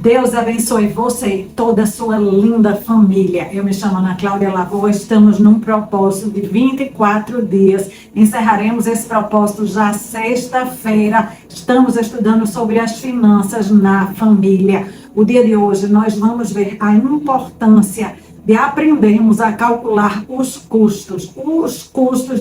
Deus abençoe você e toda a sua linda família. Eu me chamo Ana Cláudia Lagoa, estamos num propósito de 24 dias. Encerraremos esse propósito já sexta-feira. Estamos estudando sobre as finanças na família. O dia de hoje nós vamos ver a importância de aprendermos a calcular os custos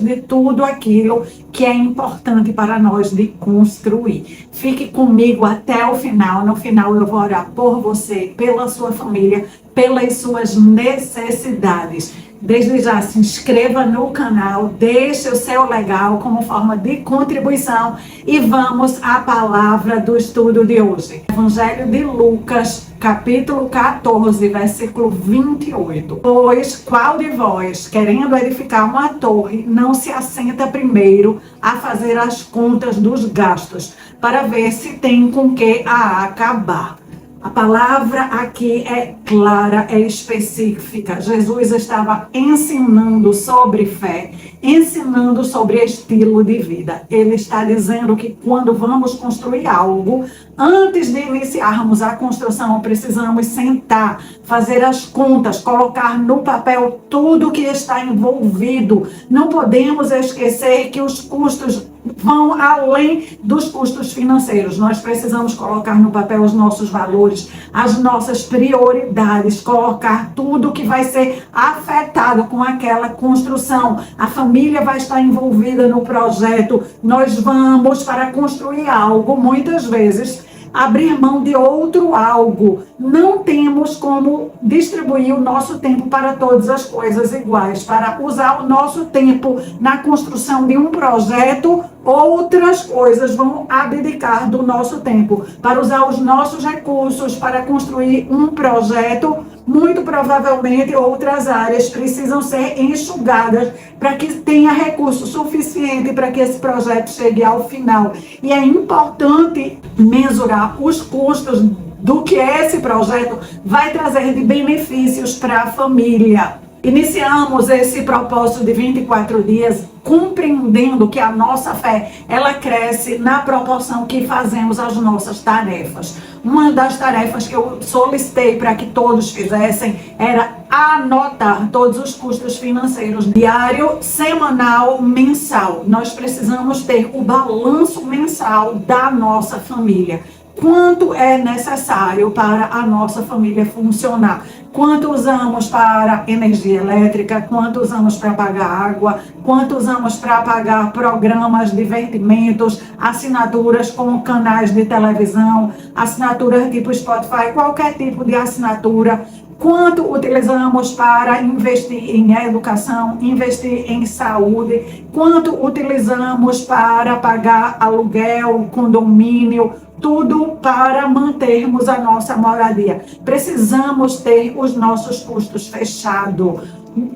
de tudo aquilo que é importante para nós de construir. Fique comigo até o final. No final eu vou orar por você, pela sua família, pelas suas necessidades. Desde já se inscreva no canal, deixe o seu legal como forma de contribuição e vamos à palavra do estudo de hoje. Evangelho de Lucas, capítulo 14, versículo 28. Pois qual de vós, querendo edificar uma torre, não se assenta primeiro a fazer as contas dos gastos, para ver se tem com que a acabar? A palavra aqui é clara, é específica. Jesus estava ensinando sobre fé, ensinando sobre estilo de vida. Ele está dizendo que quando vamos construir algo, antes de iniciarmos a construção, precisamos sentar, fazer as contas, colocar no papel tudo que está envolvido. Não podemos esquecer que os custos vão além dos custos financeiros. Nós precisamos colocar no papel os nossos valores, as nossas prioridades, colocar tudo que vai ser afetado com aquela construção. A família vai estar envolvida no projeto. Nós vamos, para construir algo, muitas vezes abrir mão de outro algo. Não temos como distribuir o nosso tempo para todas as coisas iguais. Para usar o nosso tempo na construção de um projeto, outras coisas vão abdicar do nosso tempo. Para usar os nossos recursos para construir um projeto, muito provavelmente outras áreas precisam ser enxugadas para que tenha recurso suficiente para que esse projeto chegue ao final. E é importante mensurar os custos do que esse projeto vai trazer de benefícios para a família. Iniciamos esse propósito de 24 dias compreendendo que a nossa fé, ela cresce na proporção que fazemos as nossas tarefas. Uma das tarefas que eu solicitei para que todos fizessem era anotar todos os custos financeiros, diário, semanal, mensal. Nós precisamos ter o balanço mensal da nossa família. Quanto é necessário para a nossa família funcionar? Quanto usamos para energia elétrica? Quanto usamos para pagar água? Quanto usamos para pagar programas, divertimentos, assinaturas como canais de televisão, assinaturas tipo Spotify, qualquer tipo de assinatura? Quanto utilizamos para investir em educação, investir em saúde? Quanto utilizamos para pagar aluguel, condomínio? Tudo para mantermos a nossa moradia. Precisamos ter os nossos custos fechados.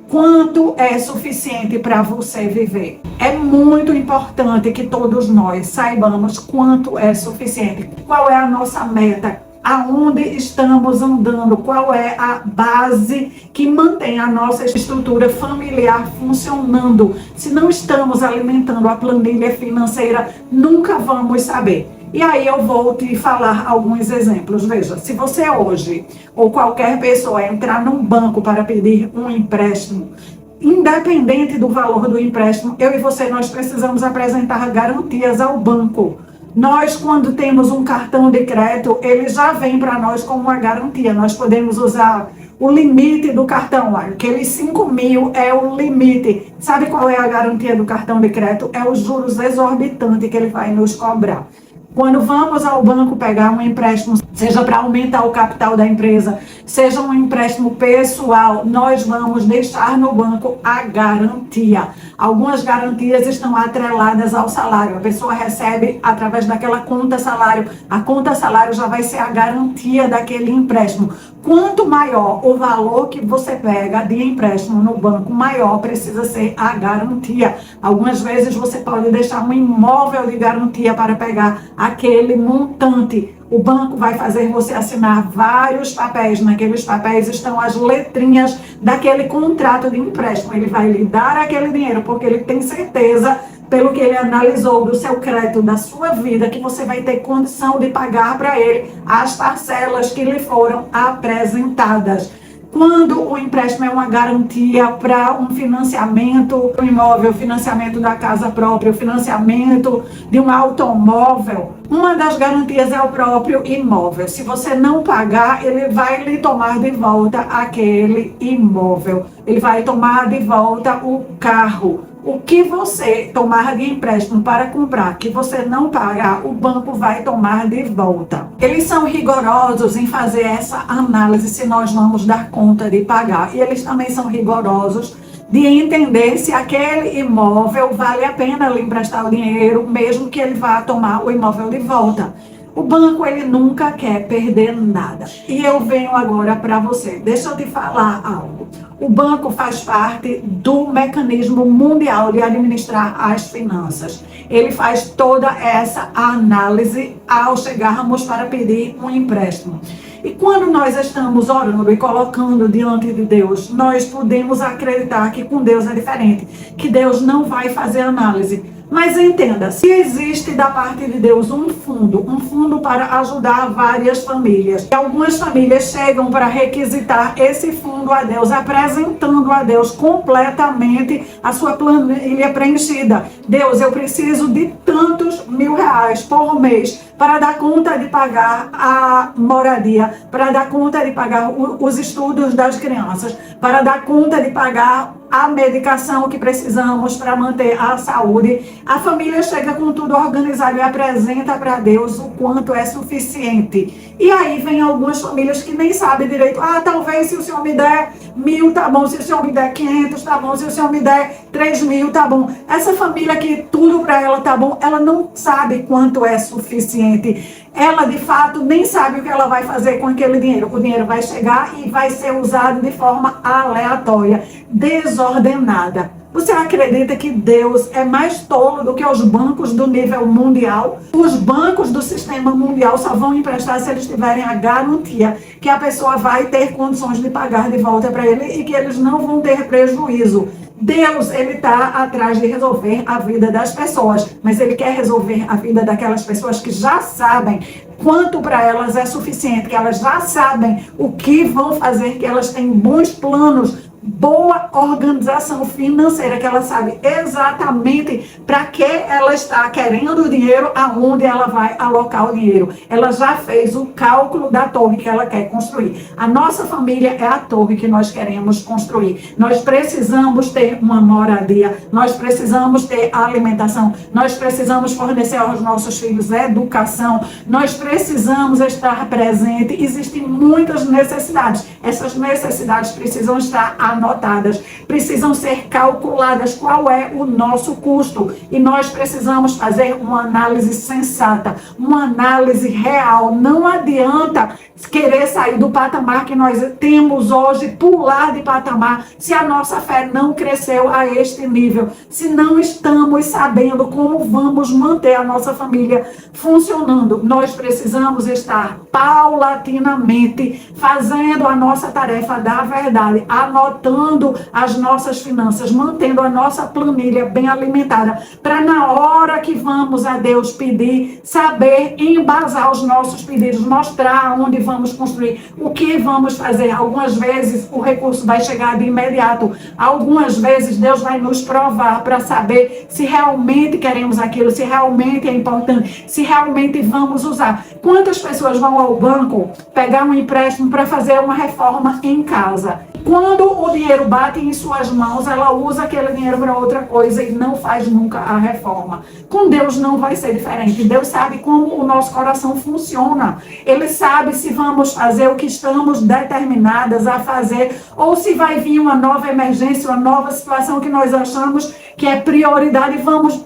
Quanto é suficiente para você viver? É muito importante que todos nós saibamos quanto é suficiente. Qual é a nossa meta? Aonde estamos andando? Qual é a base que mantém a nossa estrutura familiar funcionando? Se não estamos alimentando a planilha financeira, nunca vamos saber. E aí eu vou te falar alguns exemplos. Veja, se você hoje ou qualquer pessoa entrar num banco para pedir um empréstimo, independente do valor do empréstimo, eu e você, nós precisamos apresentar garantias ao banco. Nós, quando temos um cartão de crédito, ele já vem para nós com uma garantia. Nós podemos usar o limite do cartão, aqueles 5 mil é o limite. Sabe qual é a garantia do cartão de crédito? É os juros exorbitantes que ele vai nos cobrar. Quando vamos ao banco pegar um empréstimo, seja para aumentar o capital da empresa, seja um empréstimo pessoal, nós vamos deixar no banco a garantia. Algumas garantias estão atreladas ao salário. A pessoa recebe através daquela conta salário. A conta salário já vai ser a garantia daquele empréstimo. Quanto maior o valor que você pega de empréstimo no banco, maior precisa ser a garantia. Algumas vezes você pode deixar um imóvel de garantia para pegar aquele montante. O banco vai fazer você assinar vários papéis. Naqueles papéis estão as letrinhas daquele contrato de empréstimo. Ele vai lhe dar aquele dinheiro porque ele tem certeza pelo que ele analisou do seu crédito, da sua vida, que você vai ter condição de pagar para ele as parcelas que lhe foram apresentadas. Quando o empréstimo é uma garantia para um financiamento do imóvel, financiamento da casa própria, financiamento de um automóvel, uma das garantias é o próprio imóvel. Se você não pagar, ele vai lhe tomar de volta aquele imóvel. Ele vai tomar de volta o carro. O que você tomar de empréstimo para comprar, que você não pagar, o banco vai tomar de volta. Eles são rigorosos em fazer essa análise se nós vamos dar conta de pagar. E eles também são rigorosos de entender se aquele imóvel vale a pena lhe emprestar o dinheiro, mesmo que ele vá tomar o imóvel de volta. O banco, ele nunca quer perder nada. E eu venho agora para você. Deixa eu te falar algo. O banco faz parte do mecanismo mundial de administrar as finanças. Ele faz toda essa análise ao chegarmos para pedir um empréstimo. E quando nós estamos orando e colocando diante de Deus, nós podemos acreditar que com Deus é diferente, que Deus não vai fazer análise. Mas entenda, se existe da parte de Deus um fundo para ajudar várias famílias, e algumas famílias chegam para requisitar esse fundo a Deus, apresentando a Deus completamente a sua planilha preenchida. Deus, eu preciso de tantos R$1.000 por mês para dar conta de pagar a moradia, para dar conta de pagar os estudos das crianças, para dar conta de pagar a medicação que precisamos para manter a saúde. A família chega com tudo organizado e apresenta para Deus o quanto é suficiente. E aí vem algumas famílias que nem sabem direito. Talvez se o Senhor me der 1.000, tá bom. Se o Senhor me der 500, tá bom. Se o Senhor me der 3.000, tá bom. Essa família que tudo para ela tá bom, ela não sabe quanto é suficiente. Ela, de fato, nem sabe o que ela vai fazer com aquele dinheiro. O dinheiro vai chegar e vai ser usado de forma aleatória, desordenada. Você acredita que Deus é mais tolo do que os bancos do nível mundial? Os bancos do sistema mundial só vão emprestar se eles tiverem a garantia que a pessoa vai ter condições de pagar de volta para ele e que eles não vão ter prejuízo. Deus, ele está atrás de resolver a vida das pessoas, mas ele quer resolver a vida daquelas pessoas que já sabem quanto para elas é suficiente, que elas já sabem o que vão fazer, que elas têm bons planos, boa organização financeira, que ela sabe exatamente para que ela está querendo o dinheiro, aonde ela vai alocar o dinheiro. Ela já fez o cálculo da torre que ela quer construir. A nossa família é a torre que nós queremos construir. Nós precisamos ter uma moradia, nós precisamos ter alimentação, nós precisamos fornecer aos nossos filhos educação, nós precisamos estar presente. Existem muitas necessidades. Essas necessidades precisam estar anotadas, precisam ser calculadas qual é o nosso custo, e nós precisamos fazer uma análise sensata, uma análise real. Não adianta querer sair do patamar que nós temos hoje, pular de patamar, se a nossa fé não cresceu a este nível, se não estamos sabendo como vamos manter a nossa família funcionando. Nós precisamos estar paulatinamente fazendo a nossa tarefa da verdade, anotando as nossas finanças, mantendo a nossa planilha bem alimentada, para na hora que vamos a Deus pedir, saber embasar os nossos pedidos, mostrar onde vamos construir, o que vamos fazer. Algumas vezes o recurso vai chegar de imediato, algumas vezes Deus vai nos provar para saber se realmente queremos aquilo, se realmente é importante, se realmente vamos usar. Quantas pessoas vão ao banco pegar um empréstimo para fazer uma reforma em casa? Quando o dinheiro bate em suas mãos, ela usa aquele dinheiro para outra coisa e não faz nunca a reforma. Com Deus não vai ser diferente. Deus sabe como o nosso coração funciona. Ele sabe se vamos fazer o que estamos determinadas a fazer, ou se vai vir uma nova emergência, uma nova situação que nós achamos que é prioridade e vamos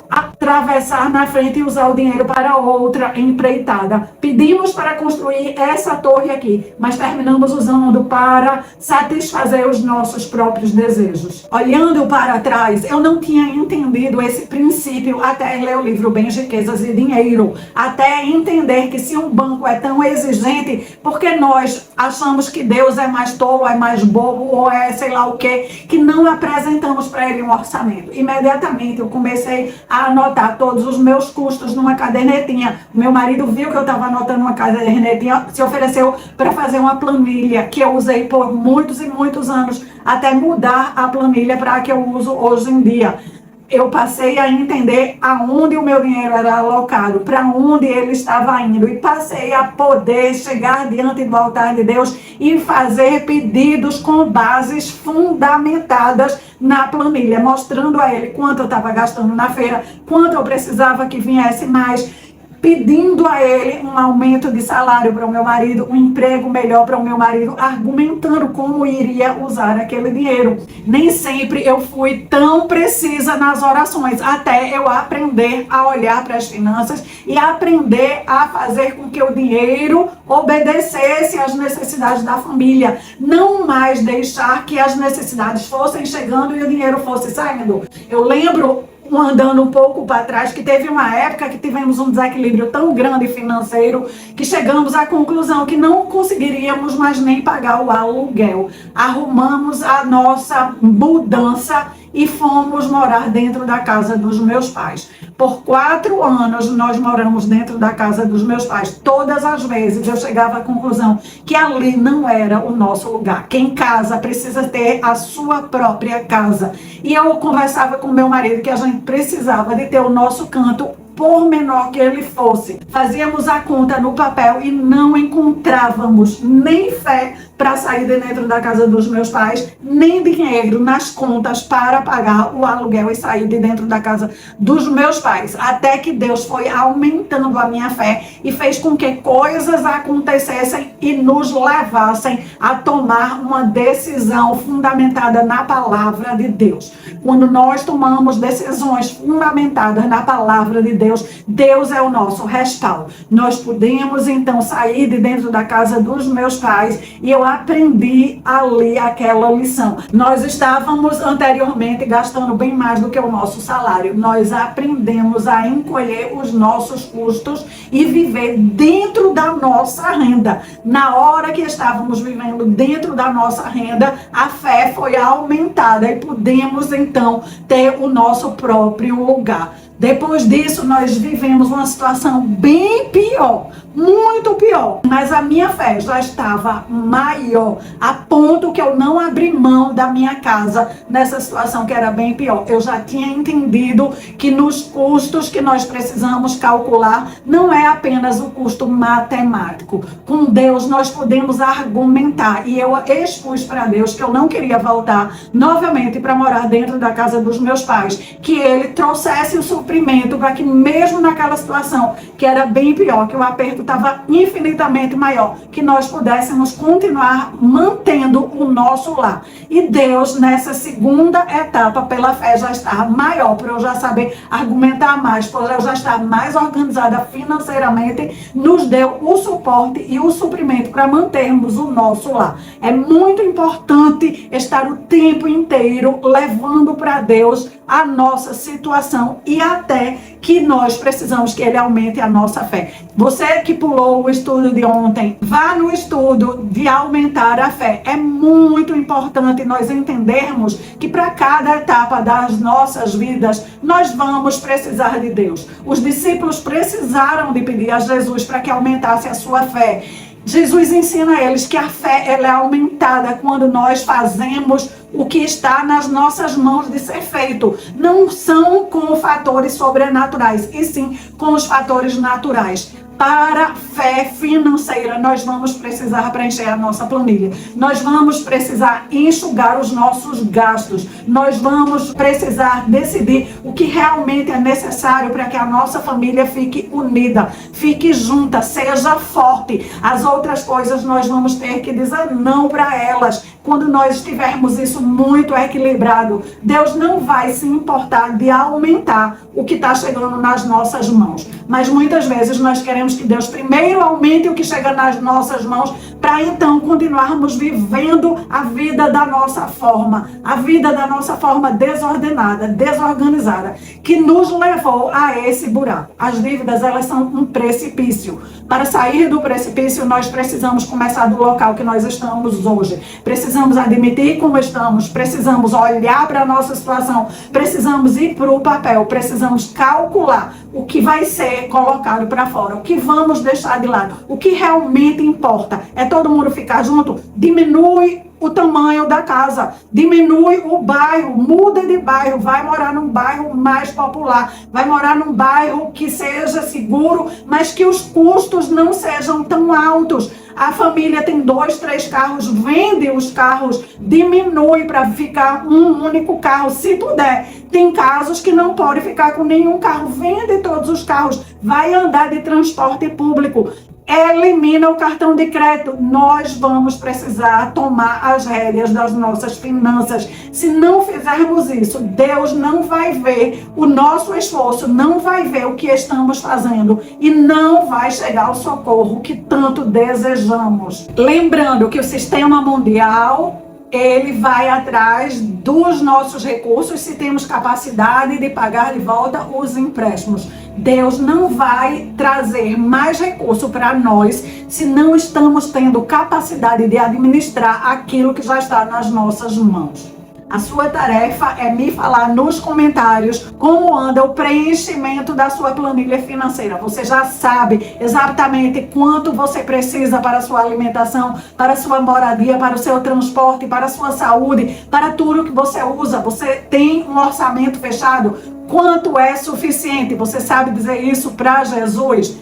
atravessar na frente e usar o dinheiro para outra empreitada. Pedimos para construir essa torre aqui, mas terminamos usando para satisfazer os nossos próprios desejos. Olhando para trás, eu não tinha entendido esse princípio até ler o livro Bens, Riquezas e Dinheiro, até entender que se um banco é tão exigente, porque nós achamos que Deus é mais tolo, é mais bobo ou é sei lá o que não apresentamos para ele um orçamento. Imediatamente eu comecei a anotar todos os meus custos numa cadernetinha. Meu marido viu que eu estava anotando uma cadernetinha, se ofereceu para fazer uma planilha que eu usei por muitos e muitos anos, até mudar a planilha para a que eu uso hoje em dia. Eu passei a entender aonde o meu dinheiro era alocado, para onde ele estava indo, e passei a poder chegar diante do altar de Deus e fazer pedidos com bases fundamentadas na planilha, mostrando a ele quanto eu estava gastando na feira, quanto eu precisava que viesse mais, pedindo a ele um aumento de salário para o meu marido, um emprego melhor para o meu marido, argumentando como iria usar aquele dinheiro. Nem sempre eu fui tão precisa nas orações, até eu aprender a olhar para as finanças e aprender a fazer com que o dinheiro obedecesse às necessidades da família. Não mais deixar que as necessidades fossem chegando e o dinheiro fosse saindo. Eu lembro, andando um pouco para trás, que teve uma época que tivemos um desequilíbrio tão grande financeiro que chegamos à conclusão que não conseguiríamos mais nem pagar o aluguel. Arrumamos a nossa mudança e fomos morar dentro da casa dos meus pais. Por 4 anos nós moramos dentro da casa dos meus pais. Todas as vezes eu chegava à conclusão que ali não era o nosso lugar. Quem casa precisa ter a sua própria casa. E eu conversava com meu marido que a gente precisava de ter o nosso canto, por menor que ele fosse. Fazíamos a conta no papel e não encontrávamos nem fé para sair de dentro da casa dos meus pais, nem dinheiro nas contas para pagar o aluguel e sair de dentro da casa dos meus pais. Até que Deus foi aumentando a minha fé e fez com que coisas acontecessem e nos levassem a tomar uma decisão fundamentada na palavra de Deus. Quando nós tomamos decisões fundamentadas na palavra de Deus, Deus é o nosso respaldo. Nós podemos então sair de dentro da casa dos meus pais e eu aprendi ali aquela lição. Nós estávamos anteriormente gastando bem mais do que o nosso salário. Nós aprendemos a encolher os nossos custos e viver dentro da nossa renda. Na hora que estávamos vivendo dentro da nossa renda, a fé foi aumentada e pudemos então ter o nosso próprio lugar. Depois disso, nós vivemos uma situação bem pior, muito pior. Mas a minha fé já estava maior, a ponto que eu não abri mão da minha casa nessa situação que era bem pior. Eu já tinha entendido que nos custos que nós precisamos calcular, não é apenas o custo matemático. Com Deus nós podemos argumentar. E eu expus para Deus que eu não queria voltar novamente para morar dentro da casa dos meus pais. Que Ele trouxesse o suprimento para que mesmo naquela situação que era bem pior, que o aperto estava infinitamente maior, que nós pudéssemos continuar mantendo o nosso lar. E Deus, nessa segunda etapa, pela fé, já está maior, por eu já saber argumentar mais, por eu já estar mais organizada financeiramente, nos deu o suporte e o suprimento para mantermos o nosso lar. É muito importante estar o tempo inteiro levando para Deus a nossa situação e até que nós precisamos que Ele aumente a nossa fé. Você que pulou o estudo de ontem, vá no estudo de aumentar a fé. É muito importante nós entendermos que para cada etapa das nossas vidas, nós vamos precisar de Deus. Os discípulos precisaram de pedir a Jesus para que aumentasse a sua fé. Jesus ensina a eles que a fé ela é aumentada quando nós fazemos o que está nas nossas mãos de ser feito. Não são com fatores sobrenaturais, e sim com os fatores naturais. para fé financeira, nós vamos precisar preencher a nossa planilha. Nós vamos precisar enxugar os nossos gastos. Nós vamos precisar decidir o que realmente é necessário para que a nossa família fique unida, fique junta, seja forte. As outras coisas nós vamos ter que dizer não para elas. Quando nós tivermos isso muito equilibrado, Deus não vai se importar de aumentar o que está chegando nas nossas mãos. Mas muitas vezes nós queremos que Deus primeiro aumente o que chega nas nossas mãos, para então continuarmos vivendo a vida da nossa forma, desordenada, desorganizada, que nos levou a esse buraco. As dívidas, elas são um precipício. Para sair do precipício, nós precisamos começar do local que nós estamos hoje. Precisamos admitir como estamos, precisamos olhar para a nossa situação, precisamos ir para o papel, precisamos calcular o que vai ser colocado para fora, o que vamos deixar de lado, o que realmente importa. É todo mundo ficar junto? Diminui o tamanho da casa, diminui o bairro, muda de bairro, vai morar num bairro mais popular, vai morar num bairro que seja seguro, mas que os custos não sejam tão altos. A família tem 2, 3 carros, vende os carros, diminui para ficar um único carro, se puder. Tem casos que não pode ficar com nenhum carro, vende todos os carros, vai andar de transporte público. Elimina o cartão de crédito. Nós vamos precisar tomar as rédeas das nossas finanças. Se não fizermos isso, Deus não vai ver o nosso esforço, não vai ver o que estamos fazendo e não vai chegar o socorro que tanto desejamos. Lembrando que o sistema mundial, ele vai atrás dos nossos recursos se temos capacidade de pagar de volta os empréstimos. Deus não vai trazer mais recurso para nós se não estamos tendo capacidade de administrar aquilo que já está nas nossas mãos. A sua tarefa é me falar nos comentários como anda o preenchimento da sua planilha financeira. Você já sabe exatamente quanto você precisa para a sua alimentação, para a sua moradia, para o seu transporte, para a sua saúde, para tudo que você usa. Você tem um orçamento fechado? Quanto é suficiente? Você sabe dizer isso para Jesus?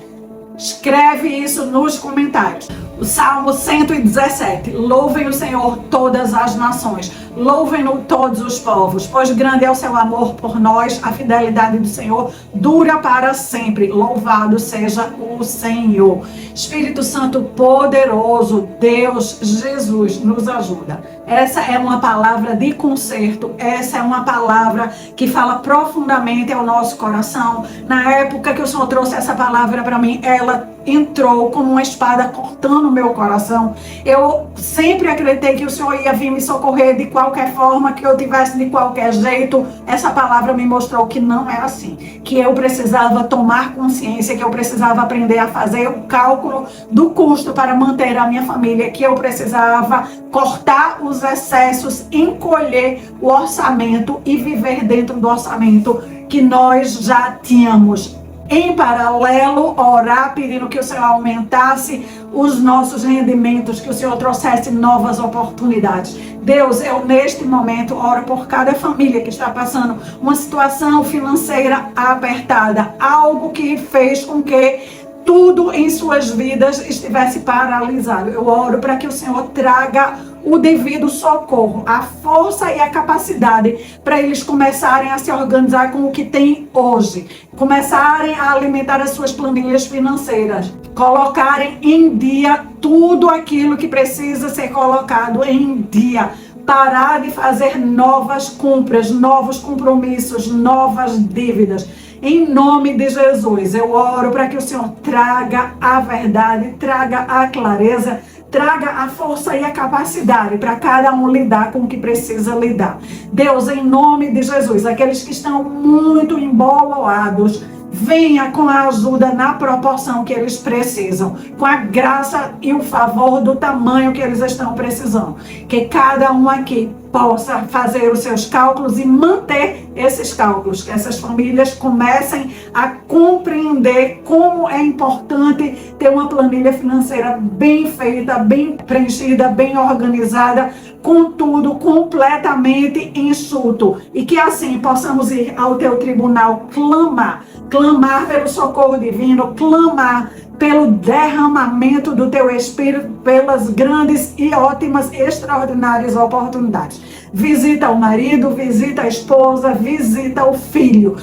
Escreve isso nos comentários. O Salmo 117. Louvem o Senhor todas as nações. Louvem-no todos os povos, pois grande é o seu amor por nós, a fidelidade do Senhor dura para sempre. Louvado seja o Senhor. Espírito Santo poderoso, Deus, Jesus, nos ajuda. Essa é uma palavra de conserto, essa é uma palavra que fala profundamente ao nosso coração. Na época que o Senhor trouxe essa palavra para mim, ela entrou como uma espada cortando o meu coração. Eu sempre acreditei que o Senhor ia vir me socorrer de qualquer forma, que eu tivesse de qualquer jeito. Essa palavra me mostrou que não é assim, que eu precisava tomar consciência, que eu precisava aprender a fazer o cálculo do custo para manter a minha família, que eu precisava cortar os excessos, encolher o orçamento e viver dentro do orçamento que nós já tínhamos. Em paralelo, orar pedindo que o Senhor aumentasse os nossos rendimentos, que o Senhor trouxesse novas oportunidades. Deus, eu neste momento oro por cada família que está passando uma situação financeira apertada, algo que fez com que tudo em suas vidas estivesse paralisado. Eu oro para que o Senhor traga o devido socorro, a força e a capacidade para eles começarem a se organizar com o que tem hoje, começarem a alimentar as suas planilhas financeiras, colocarem em dia tudo aquilo que precisa ser colocado em dia, parar de fazer novas compras, novos compromissos, novas dívidas. Em nome de Jesus, eu oro para que o Senhor traga a verdade, traga a clareza, traga a força e a capacidade para cada um lidar com o que precisa lidar. Deus, em nome de Jesus, aqueles que estão muito embolados, venha com a ajuda na proporção que eles precisam, com a graça e o favor do tamanho que eles estão precisando. Que cada um aqui possa fazer os seus cálculos e manter esses cálculos, que essas famílias comecem a compreender como é importante ter uma planilha financeira bem feita, bem preenchida, bem organizada, com tudo completamente enxuto, e que assim possamos ir ao teu tribunal clamar pelo socorro divino, clamar pelo derramamento do teu Espírito, pelas grandes e ótimas, extraordinárias oportunidades. Visita o marido, visita a esposa, visita o filho.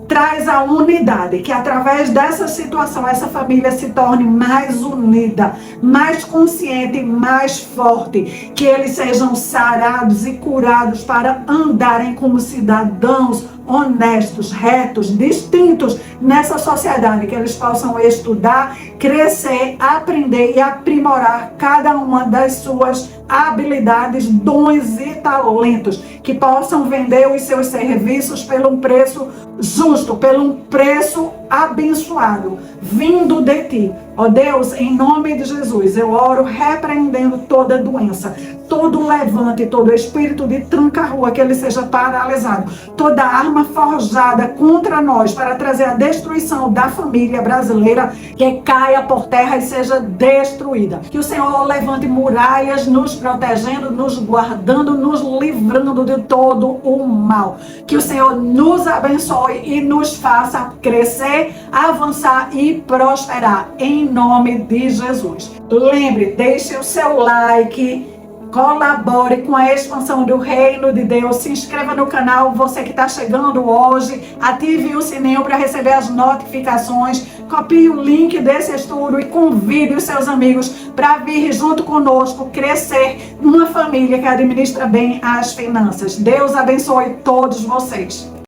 Traz a unidade, que através dessa situação, essa família se torne mais unida, mais consciente, mais forte. Que eles sejam sarados e curados para andarem como cidadãos honestos, retos, distintos nessa sociedade. Que eles possam estudar, crescer, aprender e aprimorar cada uma das suas habilidades, dons e talentos. Que possam vender os seus serviços pelo um preço justo, pelo um preço abençoado, vindo de ti. Ó Deus, em nome de Jesus, eu oro repreendendo toda doença, todo levante, todo espírito de tranca-rua, que ele seja paralisado, toda arma forjada contra nós para trazer a destruição da família brasileira, que caia por terra e seja destruída. Que o Senhor levante muralhas, nos protegendo, nos guardando, nos livrando de todo o mal. Que o Senhor nos abençoe e nos faça crescer, avançar e prosperar, em nome de Jesus. Lembre, deixe o seu like, colabore com a expansão do reino de Deus, se inscreva no canal, você que está chegando hoje, ative o sininho para receber as notificações, copie o link desse estudo e convide os seus amigos para vir junto conosco crescer numa família que administra bem as finanças. Deus abençoe todos vocês.